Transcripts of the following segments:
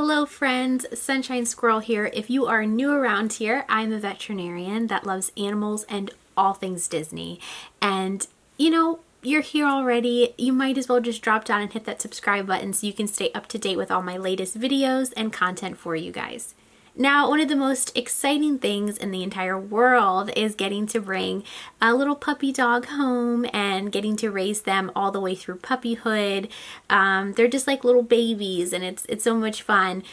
Hello friends, Sunshine Squirrel here. If you are new around here, I'm a veterinarian that loves animals and all things Disney. And you're here already, you might as well just drop down and hit that subscribe button so you can stay up to date with all my latest videos and content for you guys. Now, one of the most exciting things in the entire world is getting to bring a little puppy dog home and getting to raise them all the way through puppyhood. They're just like little babies, and it's so much fun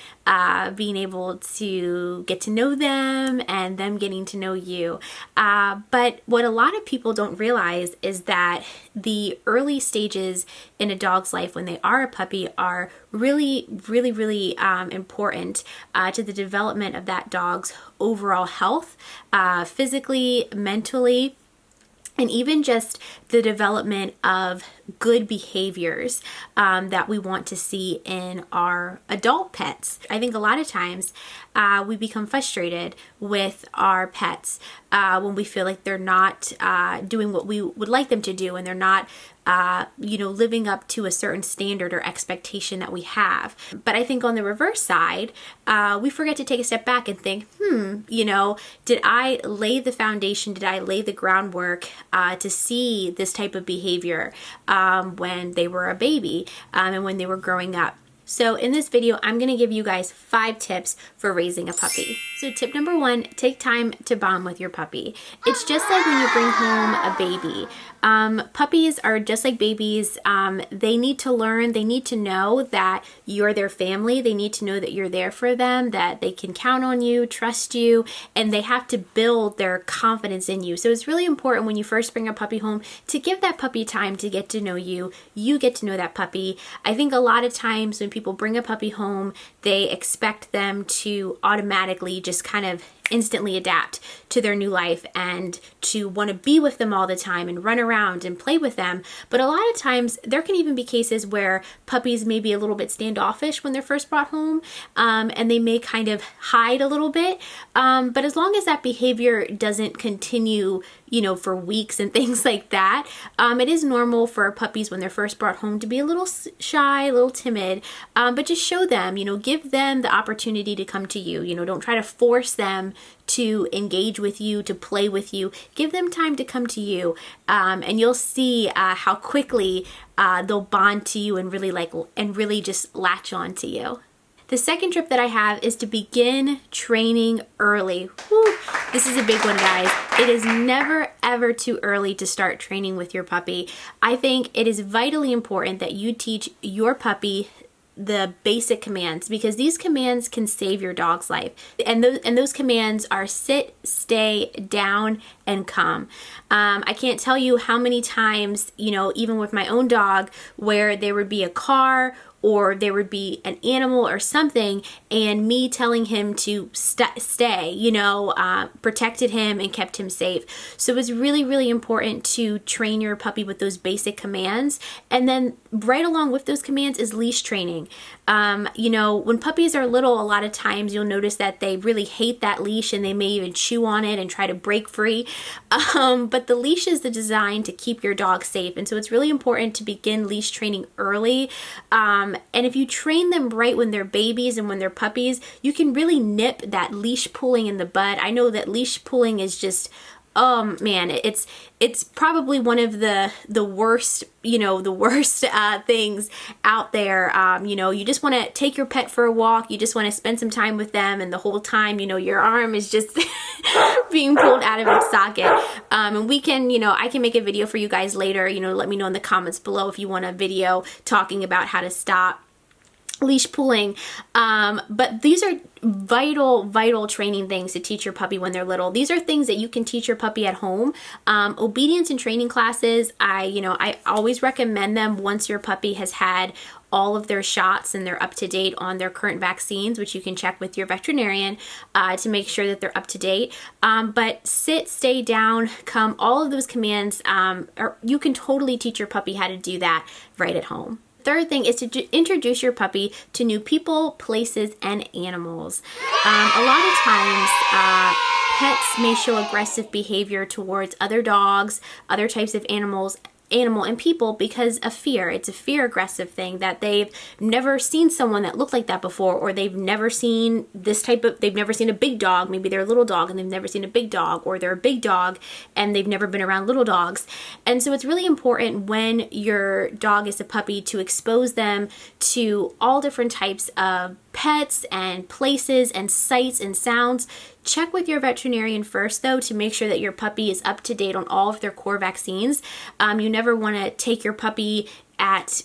being able to get to know them and them getting to know you. But what a lot of people don't realize is that the early stages in a dog's life when they are a puppy are really important to the development of that dog's overall health, physically, mentally, and even just the development of good behaviors that we want to see in our adult pets. I think a lot of times we become frustrated with our pets when we feel like they're not doing what we would like them to do, and they're not living up to a certain standard or expectation that we have. But I think on the reverse side, we forget to take a step back and think, did I lay the foundation? Did I lay the groundwork to see this type of behavior when they were a baby and when they were growing up? So in this video, I'm going to give you guys 5 tips for raising a puppy. So tip number 1, take time to bond with your puppy. It's just like when you bring home a baby. Puppies are just like babies. They need to learn, they need to know that you're their family. They need to know that you're there for them, that they can count on you, trust you, and they have to build their confidence in you. So it's really important when you first bring a puppy home to give that puppy time to get to know you. You get to know that puppy. I think a lot of times when people bring a puppy home, they expect them to automatically just kind of instantly adapt to their new life and to want to be with them all the time and run around and play with them. But a lot of times there can even be cases where puppies may be a little bit standoffish when they're first brought home, and they may kind of hide a little bit. But as long as that behavior doesn't continue, for weeks and things like that, it is normal for puppies when they're first brought home to be a little shy, a little timid, but just show them, give them the opportunity to come to you. Don't try to force them to engage with you, to play with you. Give them time to come to you, and you'll see how quickly they'll bond to you and really just latch on to you. The second tip that I have is to begin training early. Woo. This is a big one, guys. It is never ever too early to start training with your puppy. I think it is vitally important that you teach your puppy the basic commands, because these commands can save your dog's life. And those commands are sit, stay, down, and come. I can't tell you how many times, even with my own dog, where there would be a car or there would be an animal or something, and me telling him to stay, protected him and kept him safe. So it's really important to train your puppy with those basic commands. And then right along with those commands is leash training. When puppies are little, a lot of times you'll notice that they really hate that leash and they may even chew on it and try to break free. But the leash is designed to keep your dog safe. And so it's really important to begin leash training early. And if you train them right when they're babies and when they're puppies, you can really nip that leash pulling in the bud. I know that leash pulling is just, oh man, it's probably one of the worst, things out there. You just want to take your pet for a walk. You just want to spend some time with them, and the whole time, your arm is just being pulled out of its socket. And we can, I can make a video for you guys later. Let me know in the comments below if you want a video talking about how to stop leash pulling. But these are vital training things to teach your puppy when they're little. These are things that you can teach your puppy at home. Obedience and training classes, I always recommend them once your puppy has had all of their shots and they're up to date on their current vaccines, which you can check with your veterinarian to make sure that they're up to date. But sit, stay, down, come, all of those commands, you can totally teach your puppy how to do that right at home. Third thing is to introduce your puppy to new people, places, and animals. A lot of times, pets may show aggressive behavior towards other dogs, other types of animals, animal and people because of fear. It's a fear aggressive thing that they've never seen someone that looked like that before, or they've never seen they've never seen a big dog. Maybe they're a little dog and they've never seen a big dog, or they're a big dog and they've never been around little dogs. And so it's really important when your dog is a puppy to expose them to all different types of pets and places and sights and sounds. Check with your veterinarian first, though, to make sure that your puppy is up to date on all of their core vaccines. You never want to take your puppy at,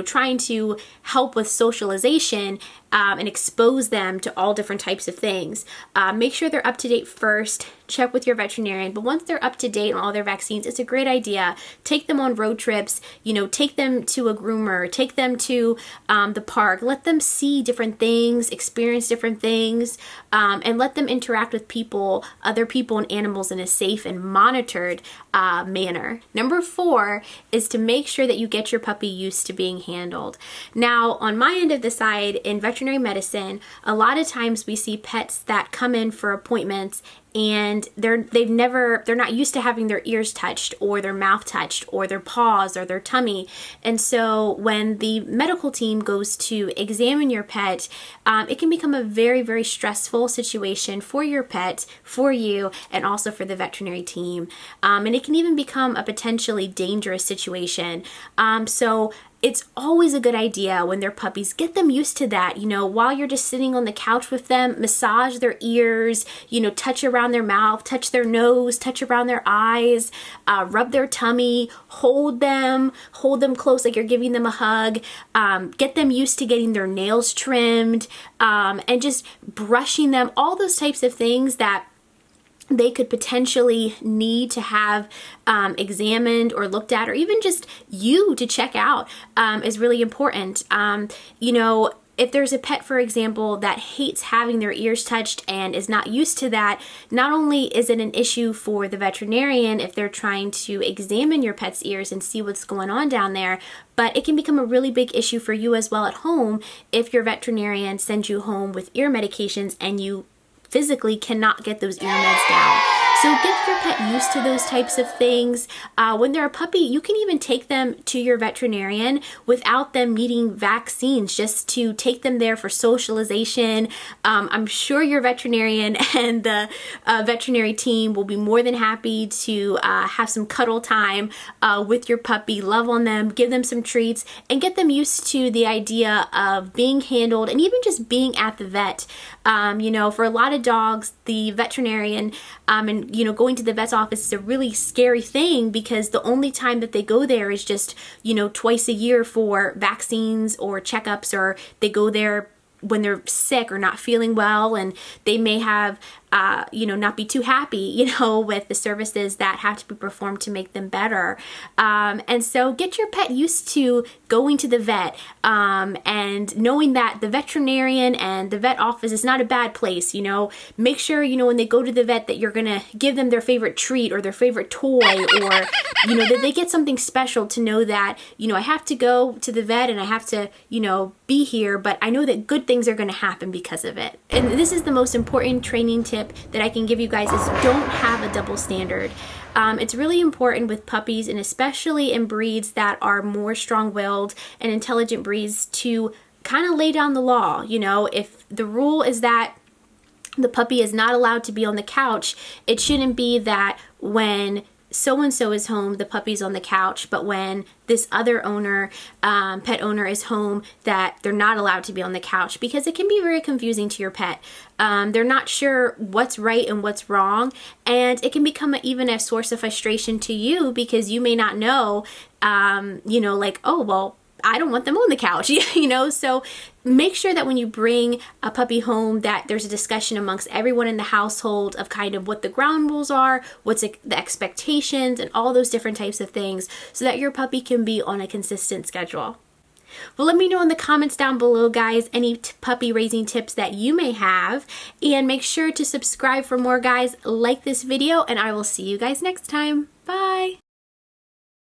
trying to help with socialization and expose them to all different types of things. Make sure they're up to date first. Check with your veterinarian. But once they're up to date on all their vaccines, it's a great idea. Take them on road trips, take them to a groomer, take them to the park, let them see different things, experience different things, and let them interact with people, other people and animals in a safe and monitored manner. Number 4 is to make sure that you get your puppy used to being handled. Now, on my end of the side, in veterinary medicine, a lot of times we see pets that come in for appointments and they're not used to having their ears touched or their mouth touched or their paws or their tummy. And so when the medical team goes to examine your pet, it can become a very, very stressful situation for your pet, for you, and also for the veterinary team. And it can even become a potentially dangerous situation. So it's always a good idea when they're puppies, get them used to that. While you're just sitting on the couch with them, massage their ears, touch around their mouth, touch their nose, touch around their eyes, rub their tummy, hold them close like you're giving them a hug, get them used to getting their nails trimmed, and just brushing them, all those types of things that they could potentially need to have examined or looked at, or even just you to check out is really important. If there's a pet, for example, that hates having their ears touched and is not used to that, not only is it an issue for the veterinarian if they're trying to examine your pet's ears and see what's going on down there, but it can become a really big issue for you as well at home if your veterinarian sends you home with ear medications and you physically cannot get those ear meds down. So get your pet used to those types of things. When they're a puppy, you can even take them to your veterinarian without them needing vaccines, just to take them there for socialization. I'm sure your veterinarian and the veterinary team will be more than happy to have some cuddle time with your puppy, love on them, give them some treats, and get them used to the idea of being handled and even just being at the vet. For a lot of dogs, the veterinarian and going to the vet's office is a really scary thing because the only time that they go there is just, twice a year for vaccines or checkups, or they go there when they're sick or not feeling well, and they may have not be too happy, with the services that have to be performed to make them better. And so get your pet used to going to the vet and knowing that the veterinarian and the vet office is not a bad place. Make sure, when they go to the vet that you're going to give them their favorite treat or their favorite toy, or, that they get something special to know that, I have to go to the vet and I have to, be here, but I know that good things are going to happen because of it. And this is the most important training tip that I can give you guys is don't have a double standard. It's really important with puppies, and especially in breeds that are more strong-willed and intelligent breeds, to kind of lay down the law. If the rule is that the puppy is not allowed to be on the couch, it shouldn't be that when so-and-so is home, the puppy's on the couch, but when this other owner, pet owner is home, that they're not allowed to be on the couch, because it can be very confusing to your pet. They're not sure what's right and what's wrong, and it can become even a source of frustration to you because you may not know, oh, well, I don't want them on the couch, so make sure that when you bring a puppy home that there's a discussion amongst everyone in the household of kind of what the ground rules are, what's the expectations, and all those different types of things, so that your puppy can be on a consistent schedule. Well, let me know in the comments down below, guys, any puppy raising tips that you may have, and make sure to subscribe for more, guys. Like this video, and I will see you guys next time. Bye!